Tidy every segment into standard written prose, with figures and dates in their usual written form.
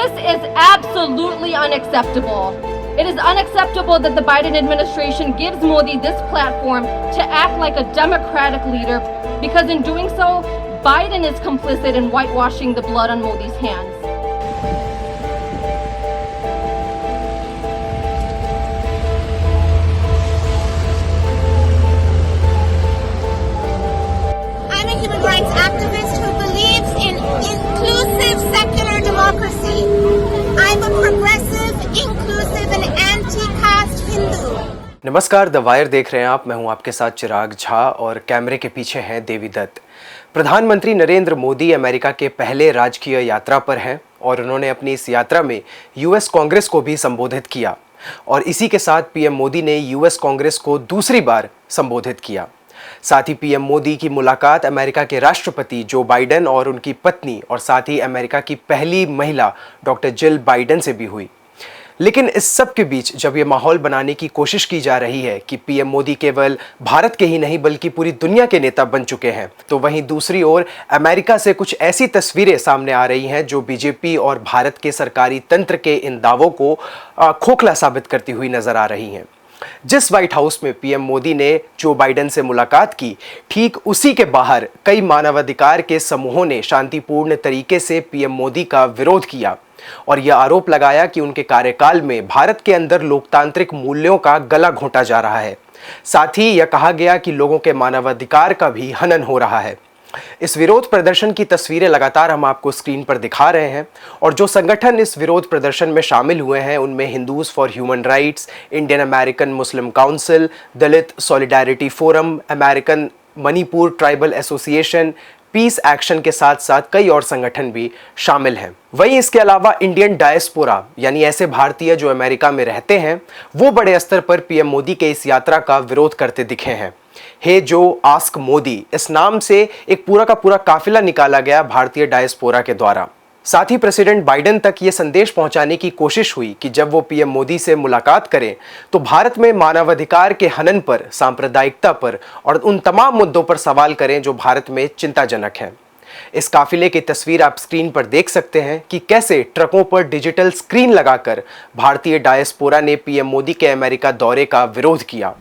This is absolutely unacceptable. It is unacceptable that the Biden administration gives Modi this platform to act like a democratic leader, because in doing so, Biden is complicit in whitewashing the blood on Modi's hands. I'm a human rights activist who believes in inclusive secular democracy. I'm a progressive, inclusive and anti-caste Hindu. नमस्कार, the wire देख रहे हैं आप। मैं हूं आपके साथ चिराग झा और कैमरे के पीछे हैं देवी दत्त। प्रधानमंत्री नरेंद्र मोदी अमेरिका के पहले राजकीय यात्रा पर हैं और उन्होंने अपनी इस यात्रा में यूएस कांग्रेस को भी संबोधित किया और इसी के साथ पीएम मोदी ने यूएस कांग्रेस को दूसरी बार संबोधित किया। साथ ही पीएम मोदी की मुलाकात अमेरिका के राष्ट्रपति जो बाइडेन और उनकी पत्नी और साथ ही अमेरिका की पहली महिला डॉक्टर जिल बाइडेन से भी हुई। लेकिन इस सब के बीच जब ये माहौल बनाने की कोशिश की जा रही है कि पीएम मोदी केवल भारत के ही नहीं बल्कि पूरी दुनिया के नेता बन चुके हैं, तो वहीं दूसरी ओर अमेरिका से कुछ ऐसी तस्वीरें सामने आ रही हैं जो बीजेपी और भारत के सरकारी तंत्र के इन दावों को खोखला साबित करती हुई नजर आ रही हैं। जिस व्हाइट हाउस में पीएम मोदी ने जो बाइडेन से मुलाकात की, ठीक उसी के बाहर कई मानवाधिकार के समूहों ने शांतिपूर्ण तरीके से पीएम मोदी का विरोध किया और यह आरोप लगाया कि उनके कार्यकाल में भारत के अंदर लोकतांत्रिक मूल्यों का गला घोंटा जा रहा है। साथ ही यह कहा गया कि लोगों के मानवाधिकार का भी हनन हो रहा है। इस विरोध प्रदर्शन की तस्वीरें लगातार हम आपको स्क्रीन पर दिखा रहे हैं और जो संगठन इस विरोध प्रदर्शन में शामिल हुए हैं उनमें Hindus for Human Rights, Indian American Muslim Council, Dalit Solidarity Forum, American Manipur Tribal Association, Peace Action के साथ साथ कई और संगठन भी शामिल हैं। वहीं इसके अलावा इंडियन डायस्पोरा यानी ऐसे भारतीय जो अमेरिका में रहते हैं वो बड़े स्तर पर पीएम मोदी के इस यात्रा का विरोध करते दिखे हैं। हे जो आस्क मोदी, इस नाम से एक पूरा का पूरा काफिला निकाला गया भारतीय डायस्पोरा के द्वारा। साथ ही प्रेसिडेंट बाइडेन तक ये संदेश पहुंचाने की कोशिश हुई कि जब वो पीएम मोदी से मुलाकात करें तो भारत में मानवाधिकार के हनन पर, सांप्रदायिकता पर और उन तमाम मुद्दों पर सवाल करें जो भारत में चिंताजनक हैं। इस काफिले की तस्वीर आप स्क्रीन पर देख सकते हैं कि कैसे ट्रकों पर डिजिटल स्क्रीन लगाकर भारतीय डायस्पोरा ने पीएम मोदी के अमेरिका दौरे का विरोध किया।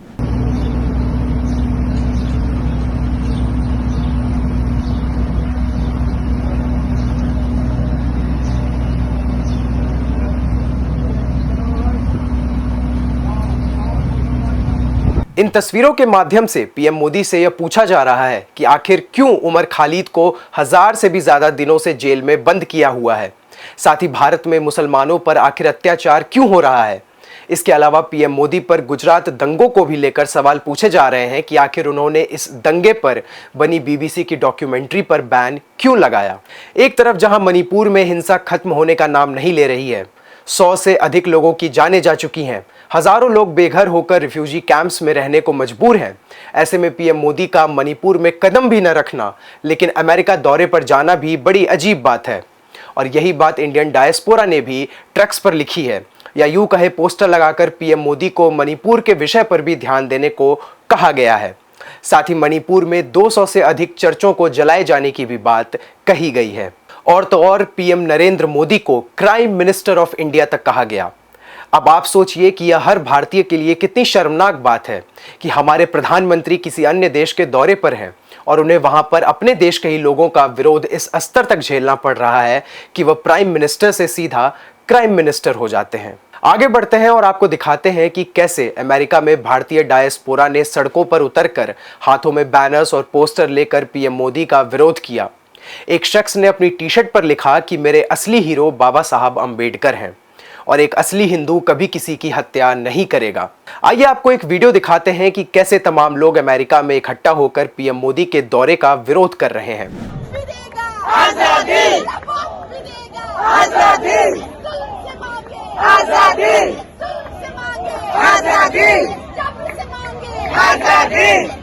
इन तस्वीरों के माध्यम से पीएम मोदी से यह पूछा जा रहा है कि आखिर क्यों उमर खालिद को 1000 से भी ज्यादा दिनों से जेल में बंद किया हुआ है। साथ ही भारत में मुसलमानों पर आखिर अत्याचार क्यों हो रहा है। इसके अलावा पीएम मोदी पर गुजरात दंगों को भी लेकर सवाल पूछे जा रहे हैं कि आखिर उन्होंने इस दंगे पर बनी बीबीसी की डॉक्यूमेंट्री पर बैन क्यों लगाया। एक तरफ जहां मणिपुर में हिंसा खत्म होने का नाम नहीं ले रही है, 100 से अधिक लोगों की जानें जा चुकी हैं, हजारों लोग बेघर होकर रिफ्यूजी कैंप्स में रहने को मजबूर हैं। ऐसे में पीएम मोदी का मणिपुर में कदम भी न रखना लेकिन अमेरिका दौरे पर जाना भी बड़ी अजीब बात है। और यही बात इंडियन डायस्पोरा ने भी ट्रक्स पर लिखी है या यूं कहे पोस्टर लगाकर पीएम मोदी को मणिपुर के विषय पर भी ध्यान देने को कहा गया है। साथ ही मणिपुर में 200 से अधिक चर्चों को जलाए जाने की भी बात कही गई है। और तो और पीएम नरेंद्र मोदी को क्राइम मिनिस्टर ऑफ इंडिया तक कहा गया। अब आप सोचिए कि यह हर भारतीय के लिए कितनी शर्मनाक बात है कि हमारे प्रधानमंत्री किसी अन्य देश के दौरे पर हैं और उन्हें वहां पर अपने देश के ही लोगों का विरोध इस स्तर तक झेलना पड़ रहा है कि वह प्राइम मिनिस्टर से सीधा क्राइम मिनिस्टर हो जाते हैं। आगे बढ़ते हैं और आपको दिखाते हैं कि कैसे अमेरिका में भारतीय डायस्पोरा ने सड़कों पर उतरकर हाथों में बैनर्स और पोस्टर लेकर पीएम मोदी का विरोध किया। एक शख्स ने अपनी टी शर्ट पर लिखा कि मेरे असली हीरो बाबा साहब अंबेडकर हैं और एक असली हिंदू कभी किसी की हत्या नहीं करेगा। आइए आपको एक वीडियो दिखाते हैं कि कैसे तमाम लोग अमेरिका में इकट्ठा होकर पीएम मोदी के दौरे का विरोध कर रहे हैं। आजादी, आजादी, आजादी, आजादी,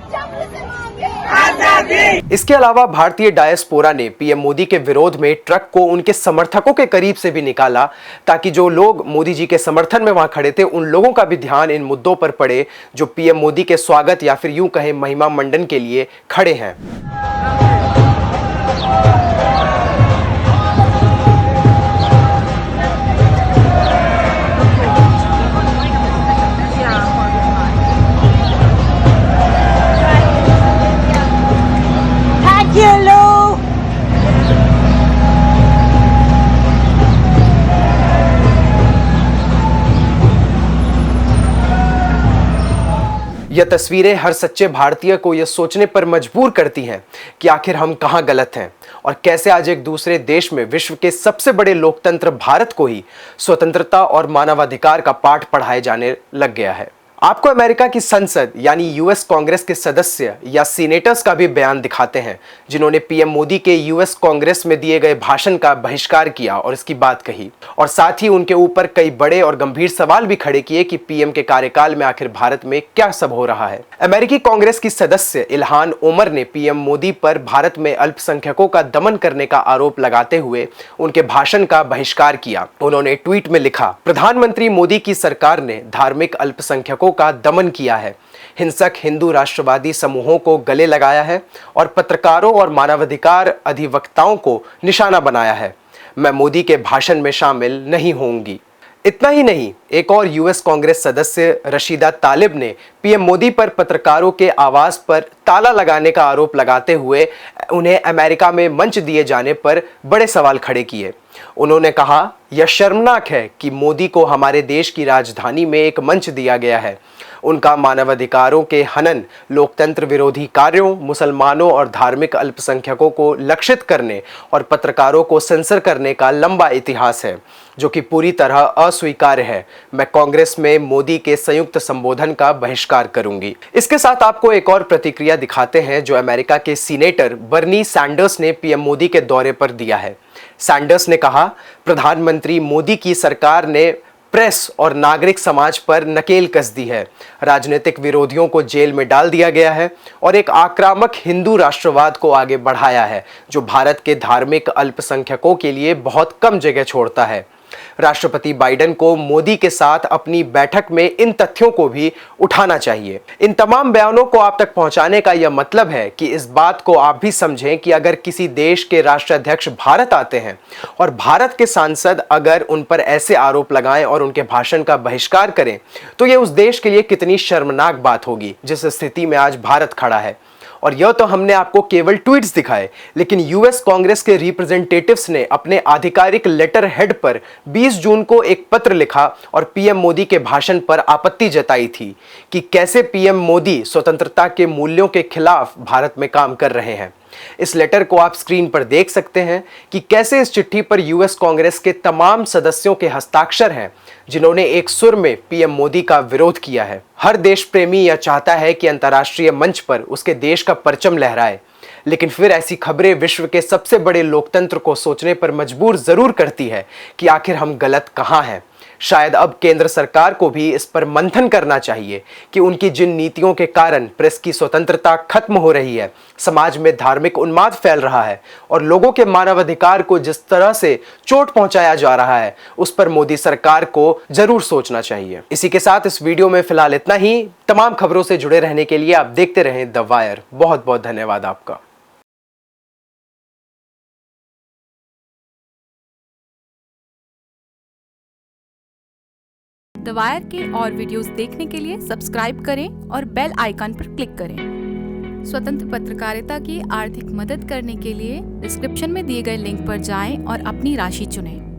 आजादी, इसके अलावा भारतीय डायस्पोरा ने पीएम मोदी के विरोध में ट्रक को उनके समर्थकों के करीब से भी निकाला ताकि जो लोग मोदी जी के समर्थन में वहां खड़े थे उन लोगों का भी ध्यान इन मुद्दों पर पड़े जो पीएम मोदी के स्वागत या फिर यूं कहें महिमा मंडन के लिए खड़े हैं। यह तस्वीरें हर सच्चे भारतीय को यह सोचने पर मजबूर करती हैं कि आखिर हम कहां गलत हैं और कैसे आज एक दूसरे देश में विश्व के सबसे बड़े लोकतंत्र भारत को ही स्वतंत्रता और मानवाधिकार का पाठ पढ़ाए जाने लग गया है। आपको अमेरिका की संसद यानी यूएस कांग्रेस के सदस्य या सीनेटर्स का भी बयान दिखाते हैं जिन्होंने पीएम मोदी के यूएस कांग्रेस में दिए गए भाषण का बहिष्कार किया और इसकी बात कही और साथ ही उनके ऊपर कई बड़े और गंभीर सवाल भी खड़े किए कि पीएम के कार्यकाल में आखिर भारत में क्या सब हो रहा है। अमेरिकी कांग्रेस की सदस्य इल्हान ओमर ने पीएम मोदी पर भारत में अल्पसंख्यकों का दमन करने का आरोप लगाते हुए उनके भाषण का बहिष्कार किया। उन्होंने ट्वीट में लिखा, प्रधानमंत्री मोदी की सरकार ने धार्मिक अल्पसंख्यकों का दमन किया है, हिंसक हिंदू राष्ट्रवादी समूहों को गले लगाया है और पत्रकारों और मानवाधिकार अधिवक्ताओं को निशाना बनाया है। मैं मोदी के भाषण में शामिल नहीं होंगी। इतना ही नहीं, एक और यूएस कांग्रेस सदस्य रशीदा तालिब ने पीएम मोदी पर पत्रकारों के आवास पर ताला लगाने का आरोप लगाते हुए उन्हें अमेरिका में मंच दिए जाने पर बड़े सवाल खड़े किए। उन्होंने कहा, यह शर्मनाक है कि मोदी को हमारे देश की राजधानी में एक मंच दिया गया है। उनका मानवाधिकारों के हनन, लोकतंत्र विरोधी कार्यों, मुसलमानों और धार्मिक अल्पसंख्यकों को लक्षित करने और पत्रकारों को सेंसर करने का लंबा इतिहास है जो कि पूरी तरह अस्वीकार्य है। मैं कांग्रेस में मोदी के संयुक्त संबोधन का बहिष्कार करूंगी। इसके साथ आपको एक और प्रतिक्रिया दिखाते हैं जो अमेरिका के सीनेटर बर्नी सैंडर्स ने पीएम मोदी के दौरे पर दिया है। सैंडर्स ने कहा, प्रधानमंत्री मोदी की सरकार ने प्रेस और नागरिक समाज पर नकेल कस दी है, राजनीतिक विरोधियों को जेल में डाल दिया गया है और एक आक्रामक हिंदू राष्ट्रवाद को आगे बढ़ाया है जो भारत के धार्मिक अल्पसंख्यकों के लिए बहुत कम जगह छोड़ता है। राष्ट्रपति बाइडेन को मोदी के साथ अपनी बैठक में इन तथ्यों को भी उठाना चाहिए। इन तमाम बयानों को आप तक पहुंचाने का यह मतलब है कि इस बात को आप भी समझें कि अगर किसी देश के राष्ट्राध्यक्ष भारत आते हैं और भारत के सांसद अगर उन पर ऐसे आरोप लगाएं और उनके भाषण का बहिष्कार करें तो यह उस देश के लिए कितनी शर्मनाक बात होगी जिस स्थिति में आज भारत खड़ा है। और यह तो हमने आपको केवल ट्वीट्स दिखाए, लेकिन यूएस कांग्रेस के रिप्रेजेंटेटिव्स ने अपने आधिकारिक लेटर हेड पर 20 जून को एक पत्र लिखा और पीएम मोदी के भाषण पर आपत्ति जताई थी कि कैसे पीएम मोदी स्वतंत्रता के मूल्यों के खिलाफ भारत में काम कर रहे हैं। इस लेटर को आप स्क्रीन पर देख सकते हैं कि कैसे इस चिट्ठी पर यूएस कांग्रेस के तमाम सदस्यों के हस्ताक्षर हैं जिन्होंने एक सुर में पीएम मोदी का विरोध किया है। हर देश प्रेमी यह चाहता है कि अंतर्राष्ट्रीय मंच पर उसके देश का परचम लहराए, लेकिन फिर ऐसी खबरें विश्व के सबसे बड़े लोकतंत्र को सोचने पर मजबूर जरूर करती है कि आखिर हम गलत कहां हैं। शायद अब केंद्र सरकार को भी इस पर मंथन करना चाहिए कि उनकी जिन नीतियों के कारण प्रेस की स्वतंत्रता खत्म हो रही है, समाज में धार्मिक उन्माद फैल रहा है और लोगों के मानवाधिकार को जिस तरह से चोट पहुंचाया जा रहा है, उस पर मोदी सरकार को जरूर सोचना चाहिए। इसी के साथ इस वीडियो में फिलहाल इतना ही। तमाम खबरों से जुड़े रहने के लिए आप देखते रहें द वायर। बहुत बहुत धन्यवाद आपका। द वायर के और वीडियोस देखने के लिए सब्सक्राइब करें और बेल आइकन पर क्लिक करें। स्वतंत्र पत्रकारिता की आर्थिक मदद करने के लिए डिस्क्रिप्शन में दिए गए लिंक पर जाएं और अपनी राशि चुनें।